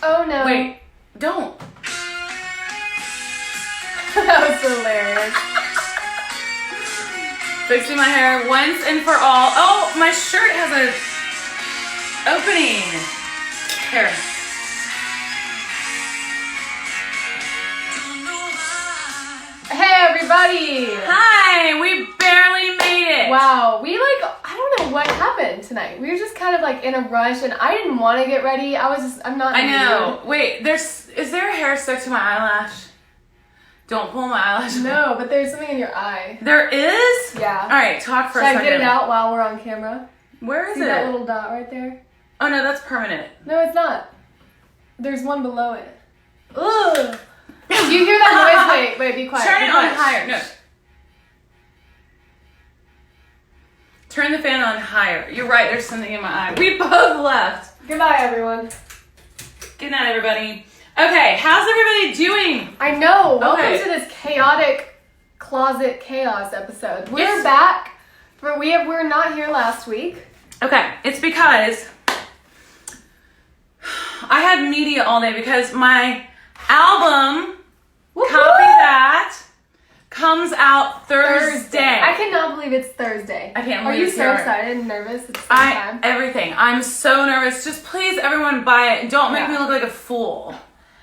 Oh no. Wait, don't. That was hilarious. Fixing my hair once and for all. Oh, my shirt has a opening. Here. Hey everybody! Hi, we barely made it. Wow, I don't know what happened tonight. We were just kind of like in a rush and I didn't want to get ready. I'm not in the know. mood. Wait, is there a hair stuck to my eyelash? Don't pull my eyelash. No, but there's something in your eye. There is? Yeah. All right, talk for a second. Should I get it out while we're on camera? Where is See it? that little dot right there? Oh no, that's permanent. No, it's not. There's one below it. Ugh. Do you hear that noise? Wait, be quiet. Turn Be it quiet. on higher. No. Turn the fan on higher. You're right, there's something in my eye. We both left. Goodbye, everyone. Good night, everybody. Okay, how's everybody doing? I know. Welcome Okay. to this chaotic closet chaos episode. We're Yes. back. We're not here last week. Okay, it's because I had media all day because my album, Woo-hoo! Copy That, comes out Thursday. I cannot believe it's Thursday. I can't Are believe you it's so here. excited and nervous at the same time? Everything. I'm so nervous. Just please, everyone, buy it. And don't make Yeah. me look like a fool.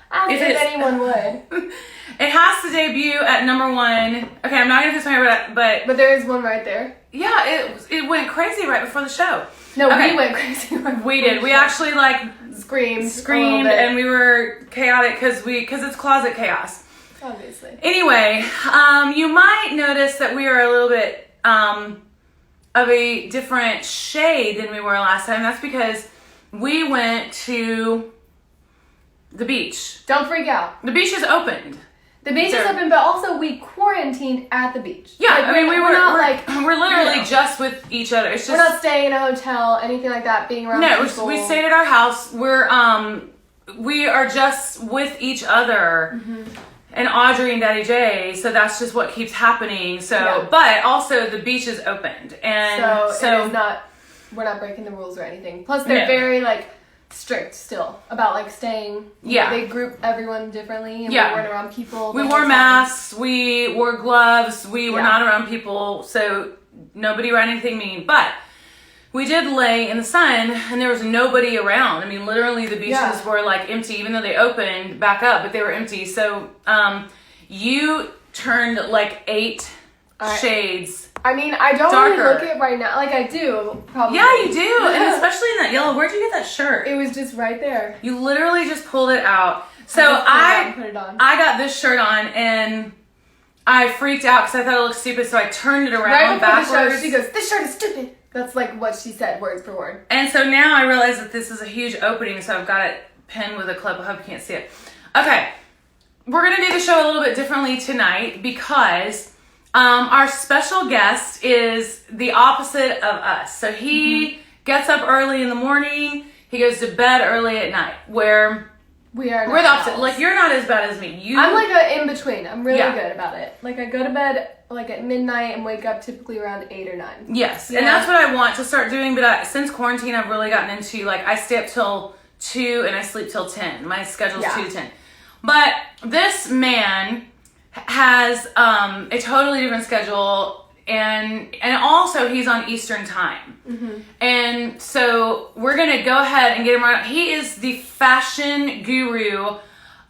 As If if it's- anyone would. It has to debut at #1. Okay, I'm not gonna fix my hair, but But there is one right there. yeah, it went crazy right before the show. No, Okay. we went crazy. We did. We actually screamed and we were chaotic because it's closet chaos. obviously. Anyway, you might notice that we are a little bit of a different shade than we were last time. That's because we went to the beach. Don't freak out. The beach is opened. The beach is There. open, but also we quarantined at the beach. Yeah, Like, I mean, we're not we're literally you know. just with each other. It's just We're not staying in a hotel, anything like that, being around no. people. We stayed at our house. We are just with each other, and Audrey and Daddy J. So that's just what keeps happening. So, Yeah. but also the beach is opened, and So it is not, we're not breaking the rules or anything. Plus they're No. very strict still about staying. Yeah. They group everyone differently and Yeah. we weren't around people. we the wore whole time. masks. We wore gloves. We were Yeah. not around people, so nobody ran anything mean. But we did lay in the sun, and there was nobody around. I mean, literally, the beaches Yeah. were empty, even though they opened back up, but they were empty. So, you turned 8 shades. I mean, I don't Darker. really look it right now. Like I do, probably. Yeah, you do, and especially in that yellow. Where'd you get that shirt? It was just right there. You literally just pulled it out. So Just pulled it out and put it on. I got this shirt on, and I freaked out because I thought it looked stupid. So I turned it around Right before backwards. the show, she goes, "This shirt is stupid." That's what she said, word for word. And so now I realize that this is a huge opening, so I've got it pinned with a clip. I hope you can't see it. Okay, we're gonna do the show a little bit differently tonight because our special guest is the opposite of us. So he gets up early in the morning, he goes to bed early at night, where We're we're the opposite. You're not as bad as me. I'm a in between. I'm really Yeah. good about it. I go to bed at midnight and wake up typically around 8 or 9. Yes, Yeah. and that's what I want to start doing, but since quarantine, I've really gotten into, I stay up till 2 and I sleep till 10. My schedule's Yeah. 2 to 10. But this man has a totally different schedule, and also he's on Eastern time. And so we're going to go ahead and get him right. He is the fashion guru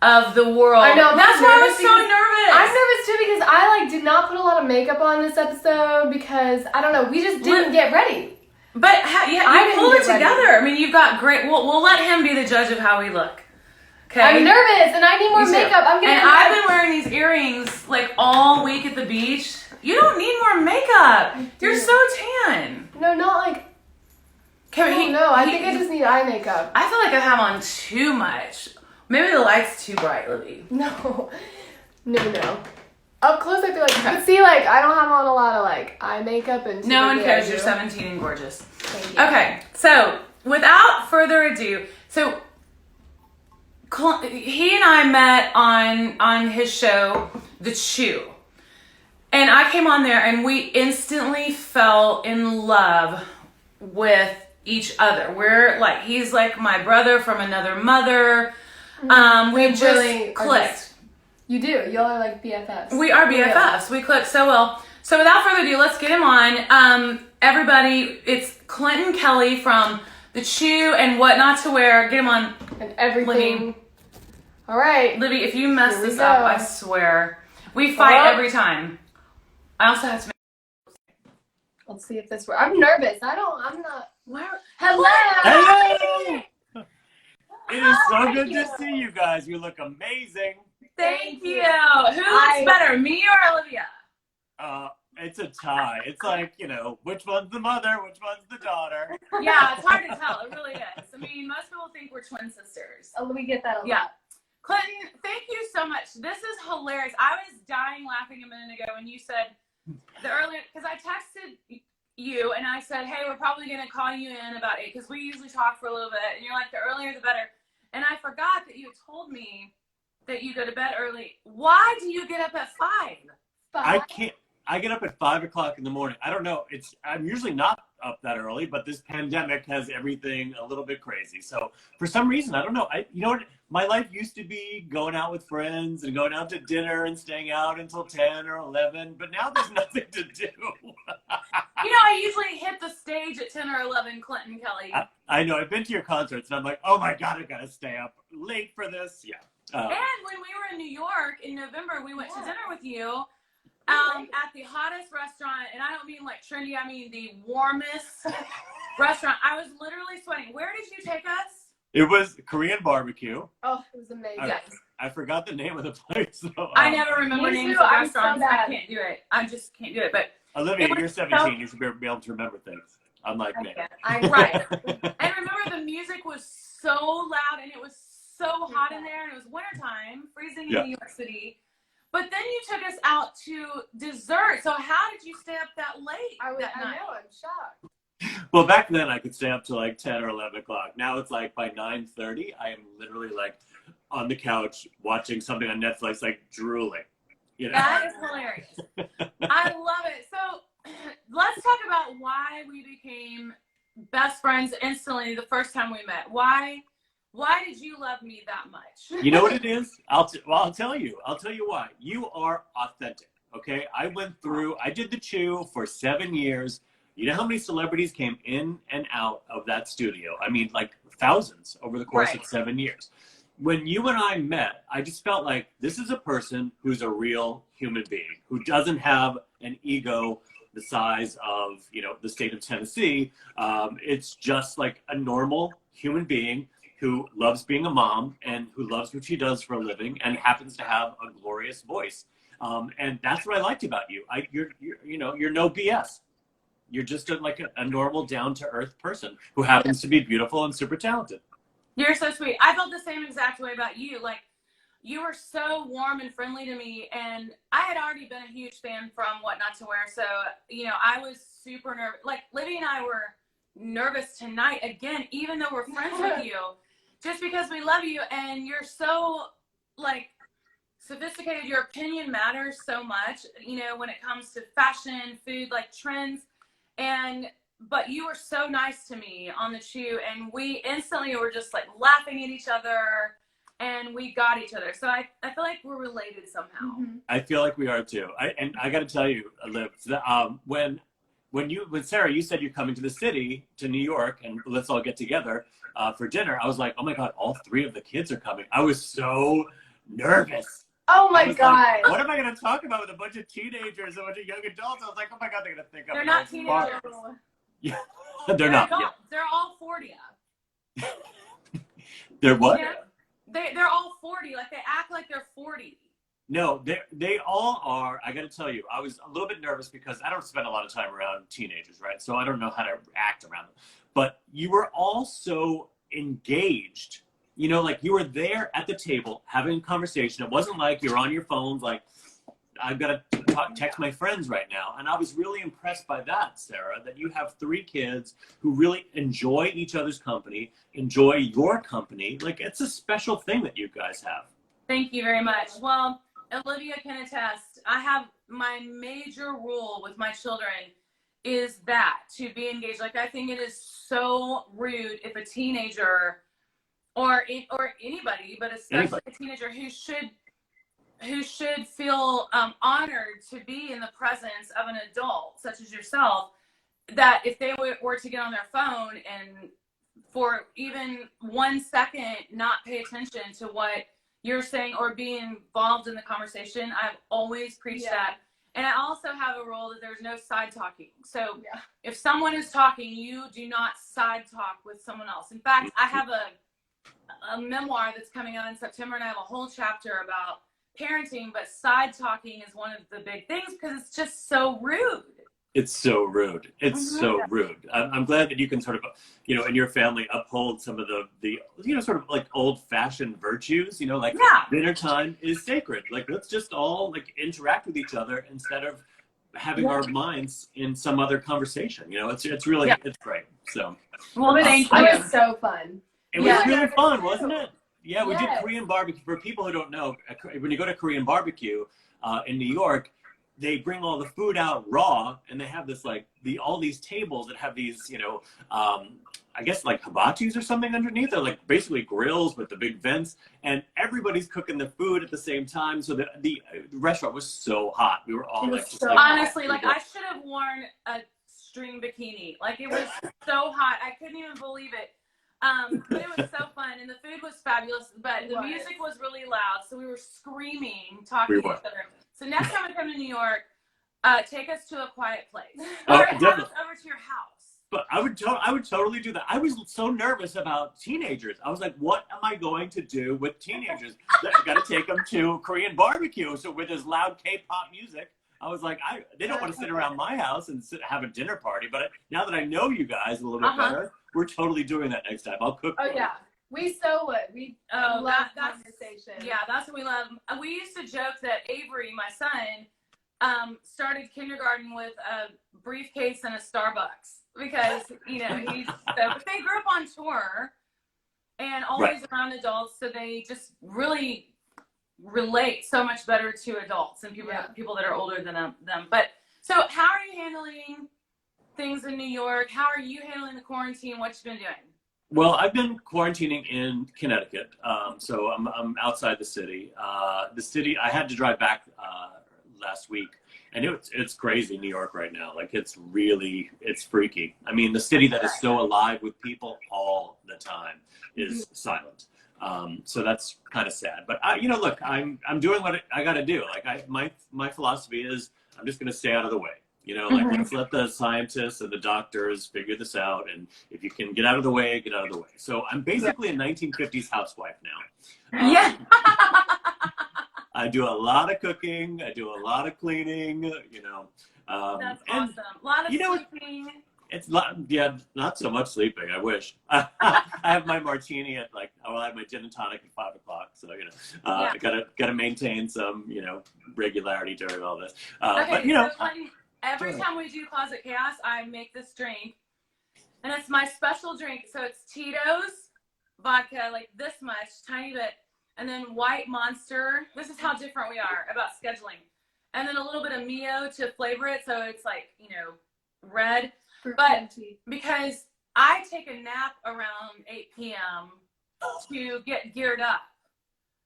of the world. I know. That's why I was so because- nervous. I'm nervous too because I did not put a lot of makeup on this episode because I don't know. We just didn't get ready. But I you didn't pulled it get ready. together. I mean, you've got great. We'll let him be the judge of how we look. Okay. I'm nervous and I need more Me too. makeup. I've been wearing these earrings all week at the beach. You don't need more makeup. You're so tan. No, not like. Kevin, I think I just need eye makeup. I feel like I have on too much. Maybe the light's too bright, Libby. No. Up close, I feel like. But see, I don't have on a lot of eye makeup and. No one cares. do. You're 17 and gorgeous. Thank you. Okay, so without further ado, he and I met on his show, The Chew. And I came on there and we instantly fell in love with each other. We're he's like my brother from another mother. We We just really are clicked. You do. Y'all are like BFFs. We are BFFs. We clicked so well. So without further ado, let's get him on. Everybody, it's Clinton Kelly from The Chew and What Not to Wear. Get him on. And everything. Libby. All right. Libby, if you mess Here we this up, go. I swear. We fight every time. I also have to Let's see if this works. I'm nervous. I'm not. Where? Hello. Hello! It is so good to see you guys. You look amazing. Thank you. Who looks better, me or Olivia? It's a tie. It's like, which one's the mother, which one's the daughter. Yeah, it's hard to tell. It really is. I mean, most people think we're twin sisters. Oh, let me get that a lot. Yeah. Clinton, thank you so much. This is hilarious. I was dying laughing a minute ago when you said the earlier, because I texted you and I said, hey, we're probably going to call you in about 8 because we usually talk for a little bit. And you're like, the earlier the better. And I forgot that you had told me that you go to bed early. Why do you get up at 5? I get up at 5 o'clock in the morning. I don't know. I'm usually not up that early, but this pandemic has everything a little bit crazy. So for some reason, I don't know. You know what? My life used to be going out with friends and going out to dinner and staying out until 10 or 11, but now there's nothing to do. I usually hit the stage at 10 or 11, Clinton Kelly. I know. I've been to your concerts and I'm like, oh my God, I got to stay up late for this. Yeah. And when we were in New York in November, we went to dinner with you at the hottest restaurant, and I don't mean like trendy, I mean the warmest restaurant. I was literally sweating. Where did you take us? It was Korean barbecue. Oh, it was amazing. Yes. I forgot the name of the place. So, I never remember names of restaurants. I can't do it. I just can't do it. But Olivia, you're 17. You should be able to remember things. Unlike me. Right. And remember, the music was so loud, and it was so hot in there, and it was wintertime, freezing in New York City. But then you took us out to dessert. So how did you stay up that late that night? I know. I'm shocked. Well, back then I could stay up to like 10 or 11 o'clock. Now it's like by 9:30, I am literally like on the couch watching something on Netflix, like drooling. That is hilarious. I love it. So let's talk about why we became best friends instantly the first time we met. Why did you love me that much? You know what it is? I'll tell you. I'll tell you why. You are authentic, okay? I did the Chew for 7 years. You know how many celebrities came in and out of that studio? I mean, like thousands over the course of 7 years. When you and I met, I just felt like this is a person who's a real human being, who doesn't have an ego the size of, the state of Tennessee. It's just like a normal human being who loves being a mom and who loves what she does for a living and happens to have a glorious voice. And that's what I liked about you. You're no BS. You're just a normal, down-to-earth person who happens to be beautiful and super talented. You're so sweet. I felt the same exact way about you. Like, you were so warm and friendly to me, and I had already been a huge fan from What Not to Wear. So, I was super nervous. Like, Libby and I were nervous tonight again, even though we're friends with you. Just because we love you, and you're so, sophisticated. Your opinion matters so much, when it comes to fashion, food, trends. But you were so nice to me on the Chew, and we instantly were just, laughing at each other, and we got each other. So I feel like we're related somehow. Mm-hmm. I feel like we are, too. I got to tell you, Liv, when Sarah, you said you're coming to the city, to New York, and let's all get together for dinner, I was like, oh my God, all 3 of the kids are coming. I was so nervous. Oh my God. Like, what am I going to talk about with a bunch of teenagers, a bunch of young adults? I was like, oh my God, they're going to think I'm They're not teenagers. Yeah, they're not. Yeah. They're all 40. They're what? Yeah. They're all 40. They act like they're 40. No, they all are. I got to tell you, I was a little bit nervous because I don't spend a lot of time around teenagers, right? So I don't know how to act around them. But you were all so engaged. You were there at the table having a conversation. It wasn't like you're on your phones, I've got to text my friends right now. And I was really impressed by that, Sarah, that you have 3 kids who really enjoy each other's company, enjoy your company. It's a special thing that you guys have. Thank you very much. Well, Olivia can attest. I have my major rule with my children is that to be engaged. I think it is so rude if a teenager or anybody, but especially a teenager who should feel honored to be in the presence of an adult such as yourself, that if they were to get on their phone and for even 1 second not pay attention to what you're saying or be involved in the conversation. I've always preached that. And I also have a rule that there's no side talking. So if someone is talking, you do not side talk with someone else. In fact, I have a memoir that's coming out in September, and I have a whole chapter about parenting, but side talking is one of the big things because it's just so rude. It's so rude. It's so rude. I'm glad that you can sort of, in your family uphold some of the sort of like old fashioned virtues, like dinner time is sacred. Like, let's just all like interact with each other instead of having our minds in some other conversation. It's really, it's great. So, well, thank you. It was so fun. It was really fun, wasn't it? Yeah, we did Korean barbecue. For people who don't know, when you go to Korean barbecue in New York, they bring all the food out raw, and they have this all these tables that have these, I guess like hibachis or something underneath. They're like basically grills with the big vents, and everybody's cooking the food at the same time. So the restaurant was so hot. We were all honestly, I should have worn a string bikini. Like, it was so hot. I couldn't even believe it. But it was so fun, and the food was fabulous, but the music was really loud, so we were screaming, talking to each other. So next time I come to New York, take us to a quiet place. Or have us over to your house. But I would totally do that. I was so nervous about teenagers. I was like, what am I going to do with teenagers? I got to take them to Korean barbecue. So with this loud K-pop music, I was like, they don't want to sit around my house and have a dinner party. But now that I know you guys a little bit better, we're totally doing that next time. I'll cook. Oh, yeah. We so would. We love conversation. Yeah, that's what we love. We used to joke that Avery, my son, started kindergarten with a briefcase and a Starbucks because, he's but they grew up on tour and always around adults, so they just really relate so much better to adults and people that are older than them. But so how are you handling things in New York? How are you handling the quarantine? What you been doing? Well, I've been quarantining in Connecticut, so I'm outside the city. I had to drive back last week, and it's crazy in New York right now. Like, it's freaky. I mean, the city that is so alive with people all the time is silent. So that's kind of sad. But look, I'm doing what I got to do. Like, my philosophy is I'm just going to stay out of the way. Let's let the scientists and the doctors figure this out. And if you can get out of the way, get out of the way. So I'm basically a 1950s housewife now. I do a lot of cooking. I do a lot of cleaning, That's awesome. A lot of sleeping. It's not so much sleeping. I wish. I have my martini at I have my gin and tonic at 5 o'clock. So gotta maintain some regularity during all this. Okay, but every time we do Closet Chaos, I make this drink, and it's my special drink. So it's Tito's vodka, like this much, tiny bit, and then White Monster. This is how different we are about scheduling, and then a little bit of Mio to flavor it, so it's red. But because I take a nap around 8 p.m. to get geared up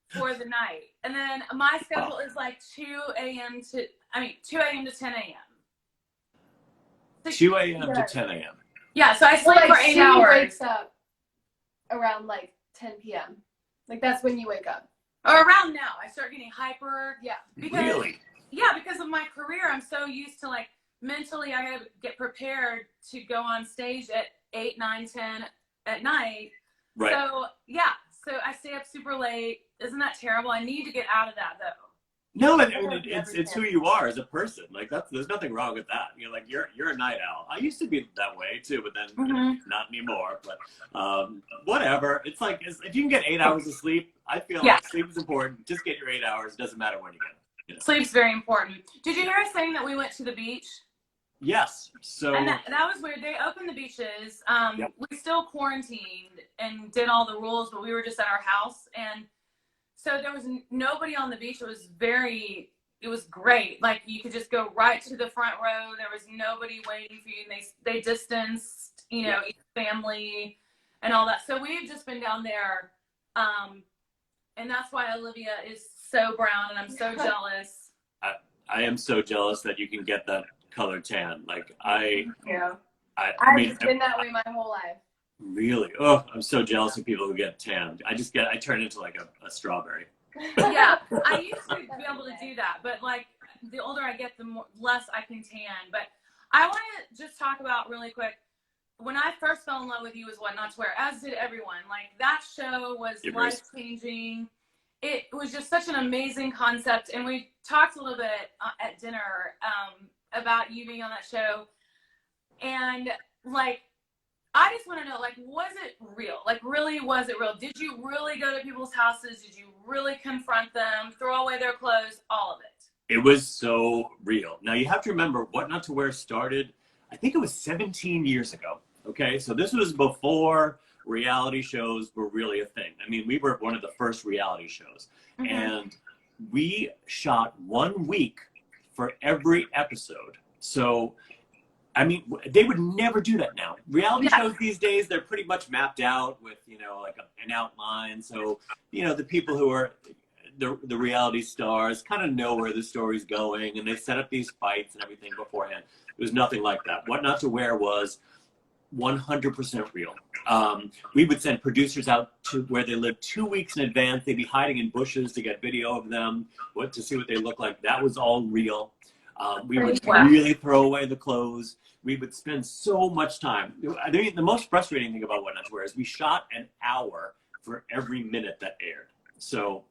for the night. And then my schedule is like 2 a.m. to 10 a.m. 2 a.m. to 10 a.m. Yeah, so I sleep for 8 hours. She wakes up around 10 p.m. That's when you wake up. Or around now. I start getting hyper. Yeah. Really? Yeah, because of my career, I'm so used to mentally, I gotta get prepared to go on stage at 8, 9, 10 at night. Right. So I stay up super late. Isn't that terrible? I need to get out of that though. No, it's who you are as a person. There's nothing wrong with that. You're a night owl. I used to be that way too, but then not anymore. But whatever. It's if you can get 8 hours of sleep, I feel like sleep is important. Just get your 8 hours. It doesn't matter when you get it. Sleep's very important. Did you hear us saying that we went to the beach? Yes. So and that was weird. They opened the beaches. We still quarantined and did all the rules, but we were just at our house, and so there was nobody on the beach. It was great. You could just go right to the front row. There was nobody waiting for you, and they distanced, each family and all that. So we've just been down there And that's why Olivia is so brown, and I'm so jealous. I am so jealous that you can get that color tan. Like Yeah. I I've mean, just been that way my whole life. really, oh, I'm so jealous of people who get tanned. I turn into like a strawberry. Yeah, I used to be able to do that, but like the older I get, the less I can tan. But I want to just talk about really quick. When I first fell in love with you was What Not to Wear, as did everyone. Like that show was life changing. It was just such an amazing concept, and we talked a little bit at dinner about you being on that show, and like. I just want to know, like, was it real? Like, really, was it real? Did you really go to people's houses? Did you really confront them, throw away their clothes, all of it? It was so real. Now, you have to remember, What Not to Wear started, I think it was 17 years ago, okay? So this was before reality shows were really a thing. I mean, we were one of the first reality shows. Mm-hmm. And we shot 1 week for every episode. So I mean, they would never do that now. Reality shows these days, they're pretty much mapped out with, like an outline. So, the people who are the reality stars kind of know where the story's going, and they set up these fights and everything beforehand. It was nothing like that. What Not to Wear was 100% real. We would send producers out to where they lived 2 weeks in advance. They'd be hiding in bushes to get video of them, to see what they look like. That was all real. We would really throw away the clothes. We would spend so much time. I think the most frustrating thing about What Not to Wear is we shot an hour for every minute that aired. So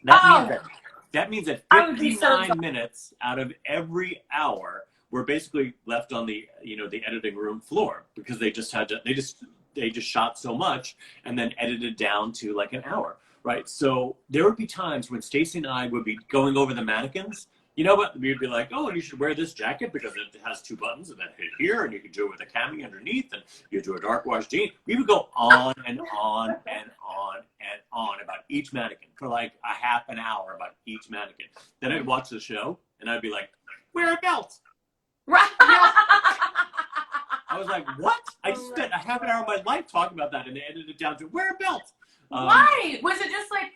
that means that 59 minutes out of every hour were basically left on the the editing room floor, because they just shot so much and then edited down to like an hour, right? So there would be times when Stacey and I would be going over the mannequins. You know what? We'd be like, oh, you should wear this jacket because it has 2 buttons and then hit here, and you can do it with a cami underneath, and you do a dark wash jean. We would go on and on and on and on about each mannequin for like a half an hour about each mannequin. Then I'd watch the show, and I'd be like, wear a belt. Right. I was like, what? I just spent a half an hour of my life talking about that, and they edited it down to wear a belt. Why? Was it just like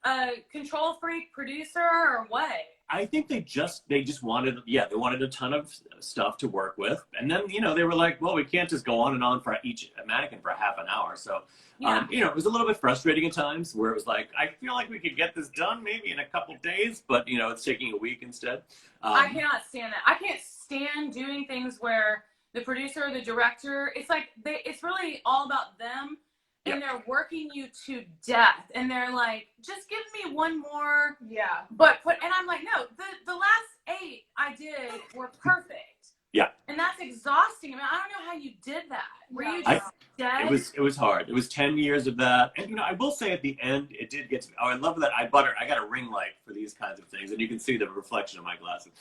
a control freak producer or what? I think they just wanted, they wanted a ton of stuff to work with. And then, they were like, well, we can't just go on and on for each mannequin for half an hour. So, it was a little bit frustrating at times where it was like, I feel like we could get this done maybe in a couple days, but, it's taking a week instead. I cannot stand that. I can't stand doing things where the producer or the director, it's like, it's really all about them. And they're working you to death, and they're like, just give me one more. Yeah. And I'm like, no, the last 8 I did were perfect. Yeah. And that's exhausting. I mean, I don't know how you did that. Were you just dead? It was hard. It was 10 years of that. And I will say at the end, it did get to me. Oh, I love that I got a ring light for these kinds of things, and you can see the reflection of my glasses.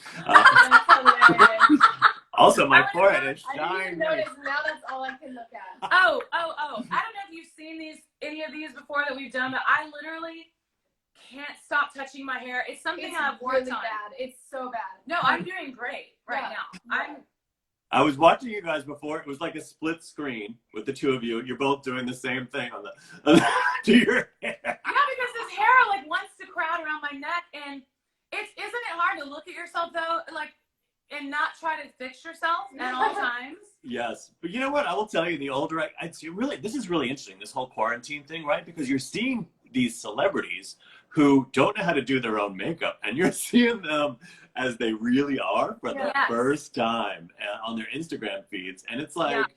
Also, my forehead is shining. I didn't notice. Now that's all I can look at. Oh. I don't know if you've seen any of these before that we've done, but I literally can't stop touching my hair. It's something I've worked really on. Bad. It's so bad. No, I'm doing great now. I was watching you guys before. It was like a split screen with the two of you. You're both doing the same thing on to your hair. Yeah, because this hair wants to crowd around my neck, and isn't it hard to look at yourself though, and not try to fix yourself at all times? Yes, but you know what? I will tell you, the older this is really interesting, this whole quarantine thing, right? Because you're seeing these celebrities who don't know how to do their own makeup, and you're seeing them as they really are for the first time on their Instagram feeds, and it's like,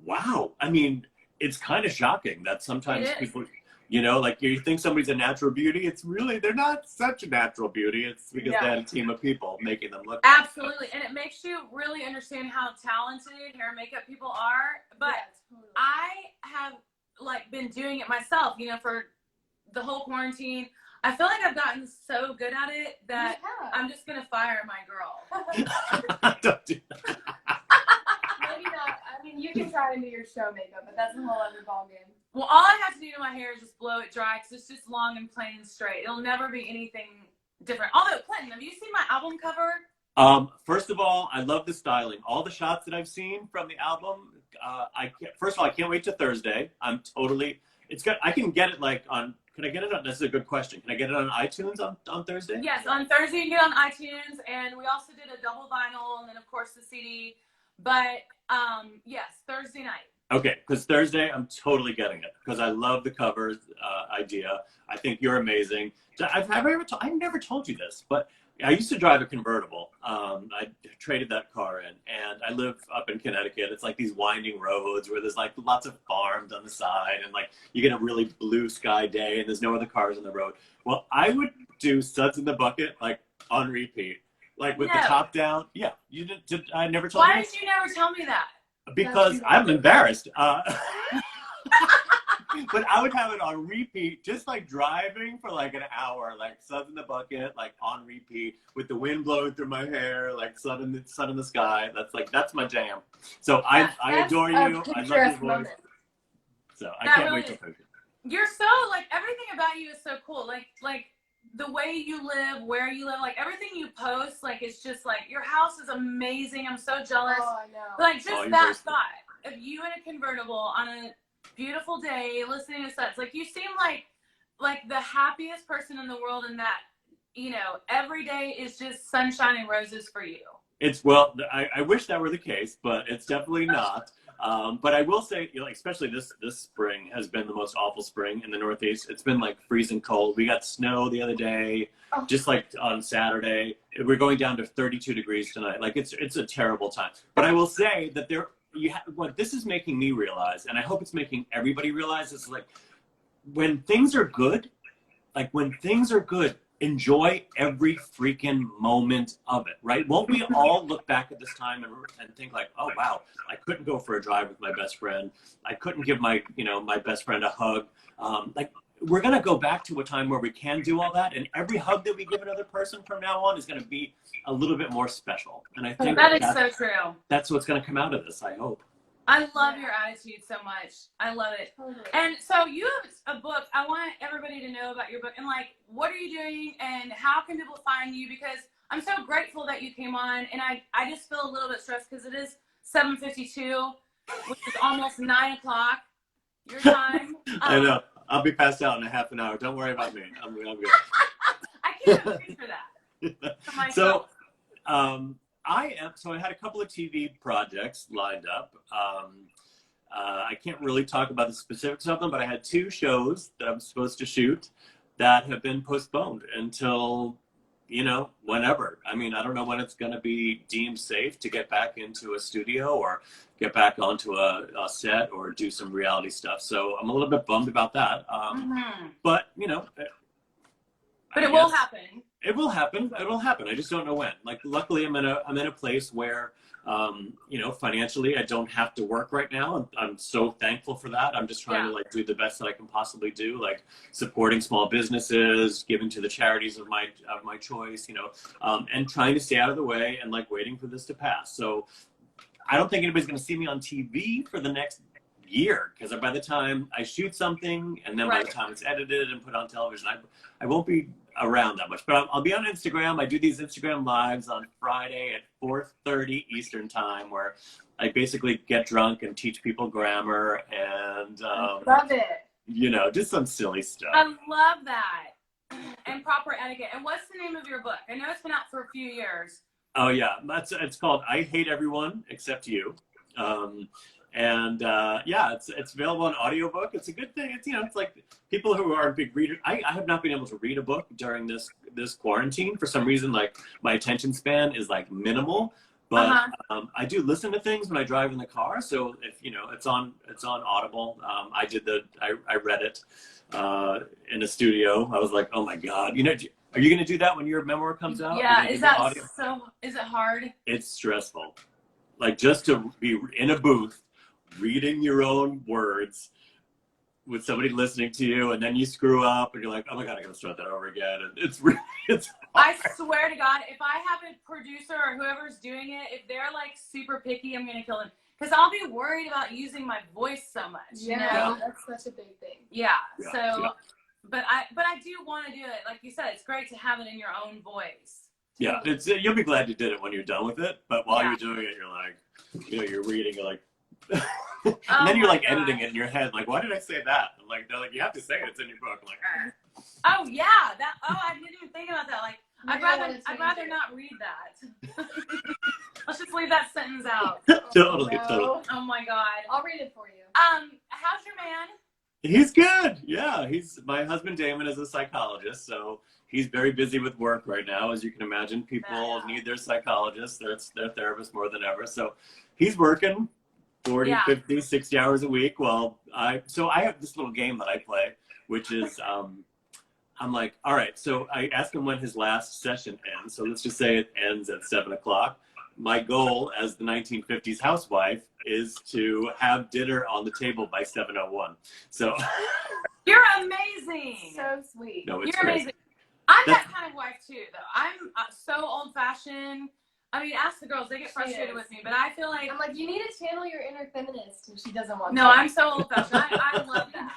wow. I mean, it's kind of shocking that sometimes people, you think somebody's a natural beauty. It's really, they're not such a natural beauty. It's because they had a team of people making them look. Absolutely. And it makes you really understand how talented hair and makeup people are. But totally. I have been doing it myself, for the whole quarantine. I feel like I've gotten so good at it that I'm just going to fire my girl. Don't do that. Maybe not. I mean, you can try and do your show makeup, but that's a whole other ballgame. Well, all I have to do to my hair is just blow it dry, because it's just long and plain and straight. It'll never be anything different. Although, Clinton, have you seen my album cover? First of all, I love the styling. All the shots that I've seen from the album, first of all, I can't wait till Thursday. I can get it on Can I get it on? This is a good question. Can I get it on iTunes on Thursday? Yes, on Thursday you can get it on iTunes, and we also did a double vinyl, and then of course the CD. But yes, Thursday night. Okay, because Thursday I'm totally getting it because I love the cover idea. I think you're amazing. I've never told you this, but I used to drive a convertible. I traded that car in, and I live up in Connecticut. It's like these winding roads where there's like lots of farms on the side, and like you get a really blue sky day, and there's no other cars on the road. Well, I would do Suds in the Bucket like on repeat, like with the top down. Yeah, you did. I never told you. Why did you never tell me that? Because I'm embarrassed. But I would have it on repeat, just like driving for like an hour, like Suds in the Bucket, like on repeat, with the wind blowing through my hair, like sun in the sky. That's my jam. So I adore you. I love your voice. Moment. So I can't wait to post it. You're so like everything about you is so cool. Like the way you live, where you live, like everything you post, like it's just like your house is amazing. I'm so jealous. Oh, I know. Like just that thought of you in a convertible on a beautiful day listening to Suds. Like you seem like the happiest person in the world, and that, you know, every day is just sunshine and roses for you. I wish that were the case, but it's definitely not. But I will say, you know, especially this spring has been the most awful spring in the Northeast. It's been like freezing cold. We got snow the other day, just like on Saturday. We're going down to 32 degrees tonight. Like it's a terrible time. But I will say that what this is making me realize, and I hope it's making everybody realize, is like when things are good, enjoy every freaking moment of it, right? Won't we all look back at this time and think like, oh wow, I couldn't go for a drive with my best friend. I couldn't give my best friend a hug. Like we're gonna go back to a time where we can do all that, and every hug that we give another person from now on is gonna be a little bit more special. And I think that is so true. That's what's gonna come out of this, I hope. I love your attitude so much. I love it. Totally. And so you have a book. I want everybody to know about your book and like what are you doing and how can people find you, because I'm so grateful that you came on, and I just feel a little bit stressed because it is 7:52, which is almost 9 o'clock your time. I know. I'll be passed out in a half an hour. Don't worry about me. I'm good. I can't wait for that. So, I had a couple of TV projects lined up. I can't really talk about the specifics of them, but I had 2 shows that I'm supposed to shoot that have been postponed until, whenever. I mean, I don't know when it's going to be deemed safe to get back into a studio or get back onto a set or do some reality stuff. So I'm a little bit bummed about that. But, But it will happen. It will happen. It will happen. I just don't know when. Like, luckily, I'm in a place where, financially, I don't have to work right now. I'm so thankful for that. I'm just trying to do the best that I can possibly do, like supporting small businesses, giving to the charities of my choice, and trying to stay out of the way and like waiting for this to pass. So I don't think anybody's going to see me on TV for the next year, because by the time I shoot something and then by the time it's edited and put on television, I won't be around that much. But I'll be on Instagram. I do these Instagram lives on Friday at 4:30 Eastern time, where I basically get drunk and teach people grammar and love it. Just some silly stuff. I love that. And proper etiquette. And what's the name of your book? I know it's been out for a few years. Oh yeah, it's called I Hate Everyone Except You. It's available on audiobook. It's a good thing. It's like people who are big readers. I have not been able to read a book during this quarantine for some reason. Like my attention span is like minimal, but I do listen to things when I drive in the car. So if it's on Audible. I read it in a studio. I was like, oh my god, are you going to do that when your memoir comes out? Yeah, is it hard? It's stressful. Like just to be in a booth reading your own words with somebody listening to you, and then you screw up and you're like, oh my god, I gotta start that over again. And it's hard. I swear to God, if I have a producer or whoever's doing it, if they're like super picky, I'm gonna kill them, because I'll be worried about using my voice so much. Yeah, that's such a big thing. But I do want to do it. Like you said, it's great to have it in your own voice. Yeah, you'll be glad you did it when you're done with it. But while you're doing it, you're like, you're reading, you're like, And then you're like my editing gosh. it in your head, like, why did I say that? And like, they're like, you have to say it. It's in your book. I'm like, Oh yeah, that. Oh, I didn't even think about that. Like, I'd You're gonna rather wanna change it. not read that. Let's just leave that sentence out. totally, No. totally. Oh my god. I'll read it for you. How's your man? He's good. Yeah, my husband Damon is a psychologist, so he's very busy with work right now. As you can imagine, people Yeah. need their psychologists, their therapists more than ever. So he's working 40, Yeah. 50, 60 hours a week. Well, I have this little game that I play, which is I'm like, all right. So I ask him when his last session ends. So let's just say it ends at 7:00. My goal as the 1950s housewife is to have dinner on the table by 7:01. So You're amazing. So sweet. no, it's You're great. amazing. I'm that kind of wife too, though. I'm so old fashioned. I mean, ask the girls; they get frustrated with me. But I feel like I'm like, you need to channel your inner feminist, and she doesn't want to. no, I'm so old fashioned. I love that.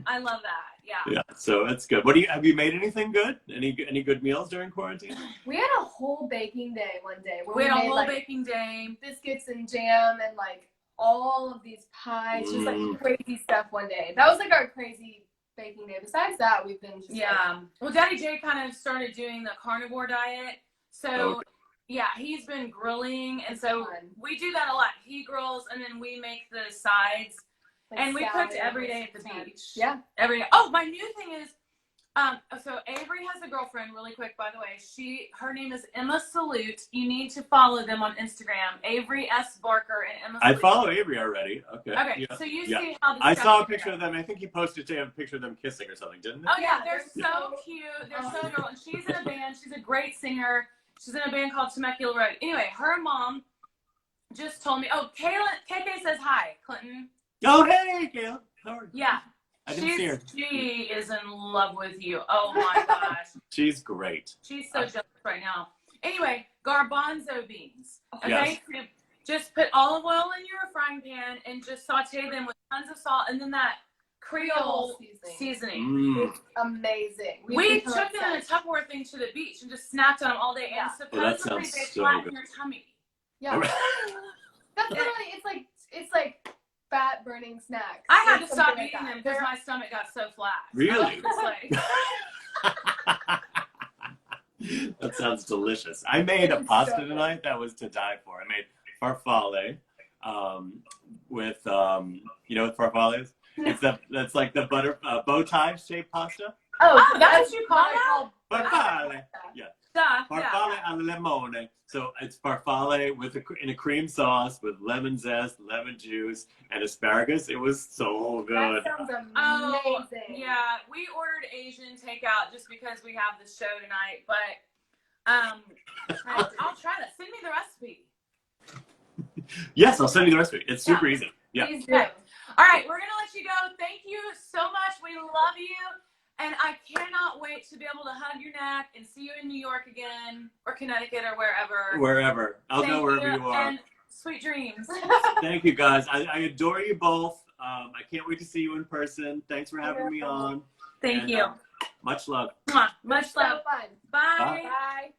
I love that. Yeah. Yeah, so that's good. Have you made anything good? Any good meals during quarantine? We had a whole baking day one day where We had a made, whole like, baking day. biscuits and jam and like all of these pies, just like Mm. crazy stuff one day. That was like our crazy baking day. Besides that, we've been just Yeah. Well, Daddy J kind of started doing the carnivore diet. So, Okay. yeah, he's been grilling. And so Fun. we do that a lot. He grills and then we make the sides. like, And we cooked salad every and day at the stuff. beach. Yeah. Every day. Oh, my new thing is, so Avery has a girlfriend, really quick, by the way. Her name is Emma Salute. You need to follow them on Instagram. Avery S. Barker and Emma I Salute. follow Avery already. Okay. Okay, Yeah. so you Yeah. see how the I stuff saw a is picture there. of them. I think he posted today a picture of them kissing or something, didn't he? Oh yeah, Yeah, they're so they're cute. They're so adorable. And she's in a band. She's a great singer. She's in a band called Temecula Road. Anyway, her mom just told me. Oh, KK says hi, Clinton. Oh, hey, Gail. How are you? Yeah, I didn't see her. she is in love with you. Oh my gosh, She's great. she's so jealous right now. Anyway, garbanzo beans. Okay, Yes. just put olive oil in your frying pan and just saute them with tons of salt, and then that Creole seasoning. Mm. It's amazing. We took them in a Tupperware thing to the beach and just snapped on them all day. Yeah. And Oh, that supposedly sounds they so flatten good. your tummy. Yeah. That's literally, it's like fat burning snacks. I had to It's stop something like eating that. them because my stomach got so flat. Really? I was like, That sounds delicious. I made a It's pasta so good. tonight that was to die for. I made farfalle with you know what farfalle is? That's like the butter bow tie shaped pasta. Oh, that's what you call that? Farfalle. Yeah. duh, Farfalle yeah. al limone. So it's farfalle in a cream sauce with lemon zest, lemon juice, and asparagus. It was so good. That sounds amazing. Oh, yeah. We ordered Asian takeout just because we have the show tonight, but I'll try that. Send me the recipe. Yes, I'll send you the recipe. It's super easy. Yeah. Please do. Okay. All right, we're going to let you go. Thank you so much. We love you. And I cannot wait to be able to hug your neck and see you in New York again or Connecticut or wherever. Wherever. I'll Thank go wherever you are. And sweet dreams. Thank you, guys. I adore you both. I can't wait to see you in person. Thanks for having me on. Thank And, you. Much love. Mwah. Much So love. fun. Bye. Bye.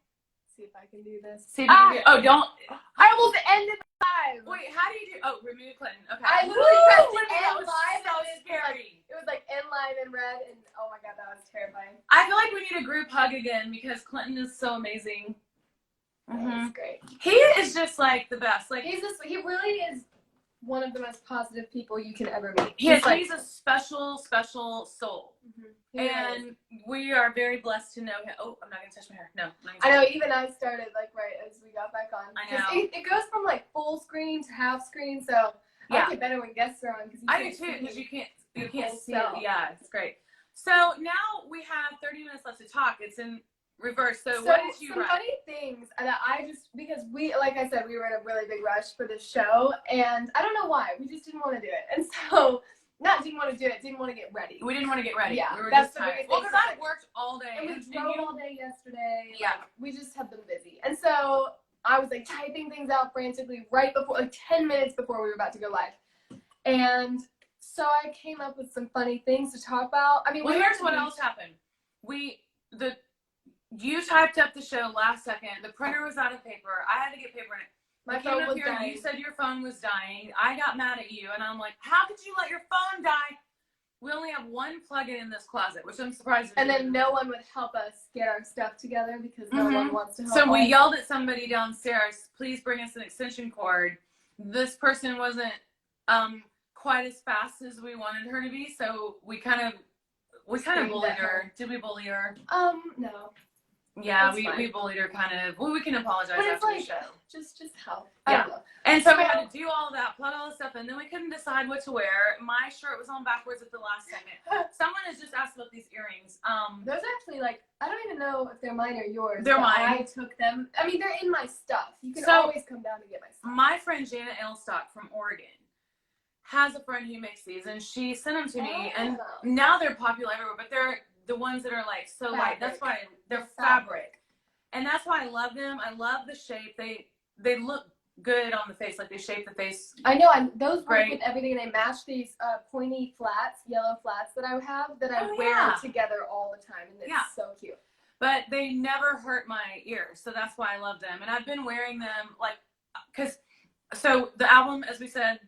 See if I can do this. See if you can do- oh, don't. I almost ended the live. Wait, how do you do? Oh, remove Clinton. Okay. I literally pressed That end was live. so and it was scary. It was like end live in red, and oh my god, that was terrifying. I feel like we need a group hug again because Clinton is so amazing. That was great. He is just like the best. Like He really is one of the most positive people you can ever meet. he's like, a special, special soul. he really is. And we are very blessed to know him. Oh, I'm not gonna touch my hair. No. I'm not I gonna know, even I started like right as we got back on. I 'Cause know. It goes from like full screen to half screen, so I Yeah. like it better when guests are on. I do too because you can't see it. So- Yeah, it's great. So now we have 30 minutes left to talk. It's in reverse. So what did you some write? funny things that I just, because we, like I said, we were in a really big rush for this show, and I don't know why, we just didn't want to do it, and so didn't want to do it, didn't want to get ready. We didn't want to get ready. Yeah, we were that's just the tired. biggest Well, thing. because I worked all day. And we Didn't drove you? all day yesterday. Yeah. Like, we just have been busy, and so I was like typing things out frantically right before, like 10 minutes before we were about to go live, and so I came up with some funny things to talk about. I mean, Well, we here's were- what else happened. You typed up the show last second. The printer was out of paper. I had to get paper in it. My You came phone up was here and dying. you said your phone was dying. I got mad at you, and I'm like, how could you let your phone die? We only have one plug-in in this closet, which I'm surprised. And then no one would help us get our stuff together because no one wants to help So we us. yelled at somebody downstairs, please bring us an extension cord. This person wasn't quite as fast as we wanted her to be, so we kind of Screamed bullied at her. her. Did we bully her? No. Yeah, That's we fine. bullied her kind of. Well, we can apologize But it's after like, the show. just help. Yeah. I don't know. And so we had to do all that, plug all the stuff in, then we couldn't decide what to wear. My shirt was on backwards at the last second. Someone has just asked about these earrings. Those actually, like, I don't even know if they're mine or yours. They're but mine. I took them. I mean, they're in my stuff. You can So- always come down to get my stuff. My friend Janet Ailstock from Oregon has a friend who makes these, and she sent them to me, and Oh. now they're popular everywhere, but they're the ones that are like so light. That's why they're fabric. And that's why I love them. I love the shape. They look good on the face, like they shape the face. I know. Those work Right. with everything. They match these pointy flats, yellow flats that I have that I Oh, wear yeah. together all the time, and it's Yeah. so cute. But they never hurt my ears, so that's why I love them. And I've been wearing them so the album, as we said,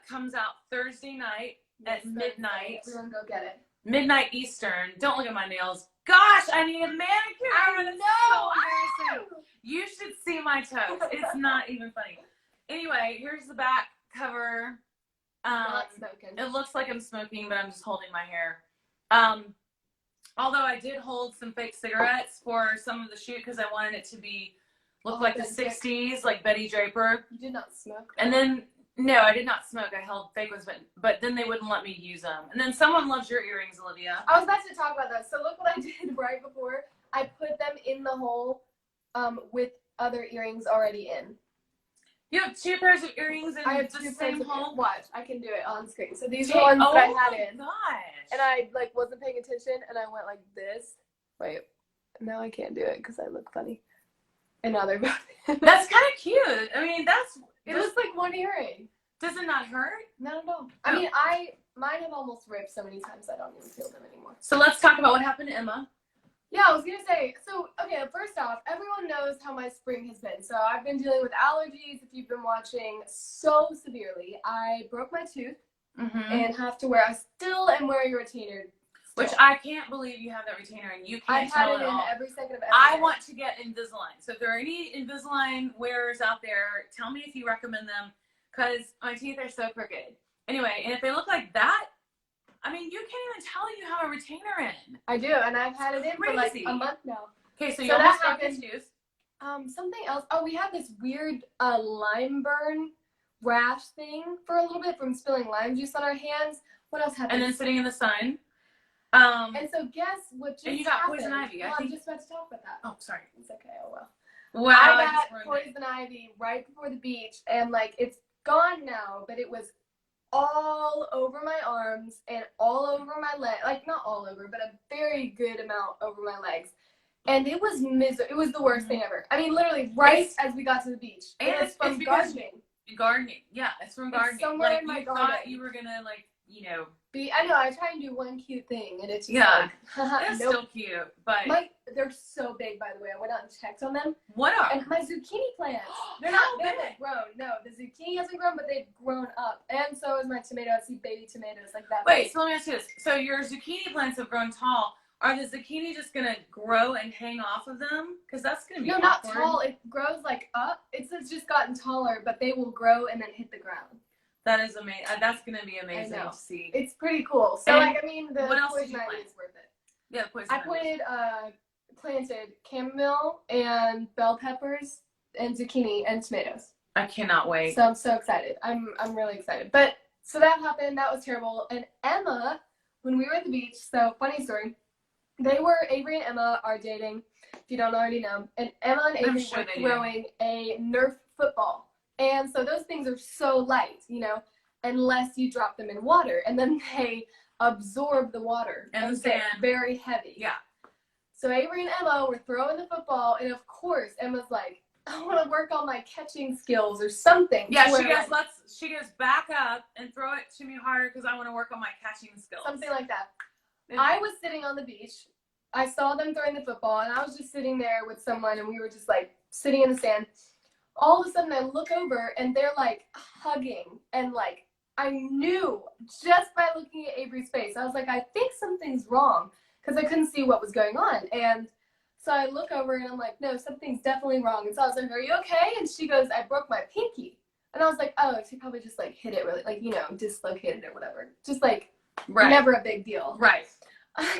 comes out Thursday night at midnight. Everyone go get it. Midnight Eastern. Don't look at my nails. Gosh, I need a manicure. It's so embarrassing. You should see my toes. It's not even funny. Anyway, here's the back cover. Not smoking. It looks like I'm smoking, but I'm just holding my hair. Although I did hold some fake cigarettes for some of the shoot because I wanted it to look like the Authentic. 60s, like Betty Draper. You did not smoke. And then, no, I did not smoke. I held fake ones, but then they wouldn't let me use them. And then someone loves your earrings, Olivia. I was about to talk about that. So look what I did right before. I put them in the hole with other earrings already in. You have two pairs of earrings in I have the two same pairs of hole? Watch, I can do it on screen. So these are the ones that I had in. Oh my gosh. And I wasn't paying attention and I went like this. Wait, now I can't do it because I look funny. And now they're both in. That's kind of cute. I mean, It was like one earring. does it not hurt? Not at all. I mean, mine have almost ripped so many times I don't even feel them anymore. So let's talk about what happened to Emma. Yeah, I was gonna say, so okay, first off, everyone knows how my spring has been. So I've been dealing with allergies, if you've been watching, so severely. I broke my tooth and have to I still am wearing a retainer. Which I can't believe you have that retainer and you can't I've had tell it at in all. every second of every I day. want to get Invisalign. So if there are any Invisalign wearers out there, tell me if you recommend them because my teeth are so crooked. Anyway, and if they look like that, I mean, you can't even tell you have a retainer in. I do, and I've had it in for like Crazy. a month now. Okay, so you So almost that broke your happened. tooth. Something else. Oh, we had this weird lime burn rash thing for a little bit from spilling lime juice on our hands. What else happened? And then sitting in the sun. And so guess what just And you got happened? poison ivy. I Well, think- I'm just about to talk about that. Oh, sorry. It's okay. Oh well. Wow. I just got ruined it. poison ivy right before the beach, and like it's gone now, but it was all over my arms and all over my leg. Like not all over, but a very good amount over my legs. And it was it was the worst thing ever. I mean, literally right as we got to the beach. And It was it's from because- gardening. Gardening. Yeah, it's from It's gardening. somewhere like in my you garden. thought you were gonna I know. I try and do one cute thing, and it's just Yeah. like, haha, it's nope. still cute, but They're so big, by the way. I went out and checked on them. what are? And my zucchini plants. They're How not they big? haven't grown. No, the zucchini hasn't grown, but they've grown up. And so is my tomato. I see baby tomatoes like that. Wait, so let me ask you this. So your zucchini plants have grown tall. Are the zucchini just gonna grow and hang off of them? Because that's gonna be No, not awkward. tall. It grows like up. It's just gotten taller, but they will grow and then hit the ground. That is amazing. That's gonna be amazing know. to see. It's pretty cool. So, And like, I mean, the what else did poison you ivy plant? is worth it. Yeah, poison I ivy. planted chamomile and bell peppers and zucchini and tomatoes. I cannot wait. So I'm so excited. I'm really excited. But so that happened. That was terrible. And Emma, when we were at the beach, so funny story. Avery and Emma are dating, if you don't already know. And Emma and I'm Avery sure were they do. throwing a Nerf football. And so those things are so light, unless you drop them in water. And then they absorb the water And the get sand. very heavy. Yeah. So Avery and Emma were throwing the football, and of course Emma's like, I want to work on my catching skills or something. Yeah, to she where, goes, she goes back up and throw it to me harder because I want to work on my catching skills. something like that. Yeah. I was sitting on the beach. I saw them throwing the football, and I was just sitting there with someone, and we were just like sitting in the sand. all of a sudden I look over and they're like hugging, and like I knew just by looking at Avery's face. I was like, I think something's wrong, because I couldn't see what was going on. And so I look over and I'm like, no, something's definitely wrong. And so I was like, are you okay? And she goes, I broke my pinky. And I was like, oh, she probably just like hit it really, like, you know, dislocated it, whatever. Just like, Right. never a big deal. Right.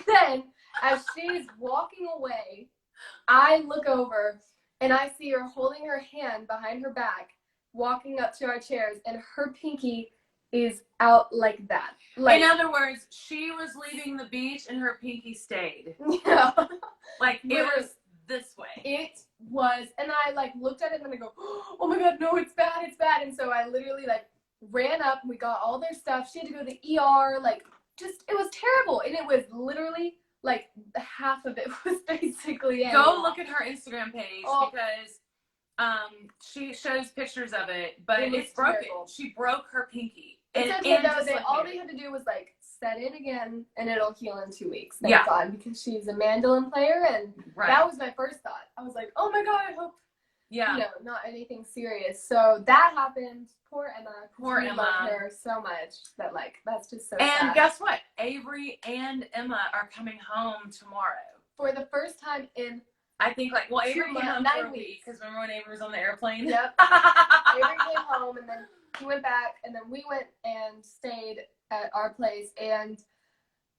Then as she's walking away, I look over and I see her holding her hand behind her back, walking up to our chairs, and her pinky is out like that. Like, in other words, she was leaving the beach and her pinky stayed. yeah. Like, it was this way. It was, and I like looked at it and I go, oh my god, no, it's bad, it's bad. And so I literally like ran up and we got all their stuff. She had to go to the ER, like, just, it was terrible. And it was literally like half of it was basically Go look at her Instagram page because she shows pictures of it, but it's broken. Terrible. She broke her pinky. It's okay though. All they had to do was like set it again, and it'll heal in 2 weeks. Thank God, because she's a mandolin player, and that was my first thought. I was like, oh my god, I hope, you know, not anything serious. So that happened. Poor Emma. Poor we Emma. love her so much that like that's just so And sad. guess what? Avery and Emma are coming home tomorrow for the first time in, I think, like, well, Avery came home for a 9 week weeks. because remember when Avery was on the airplane? Yep. Avery came home, and then he went back, and then we went and stayed at our place, and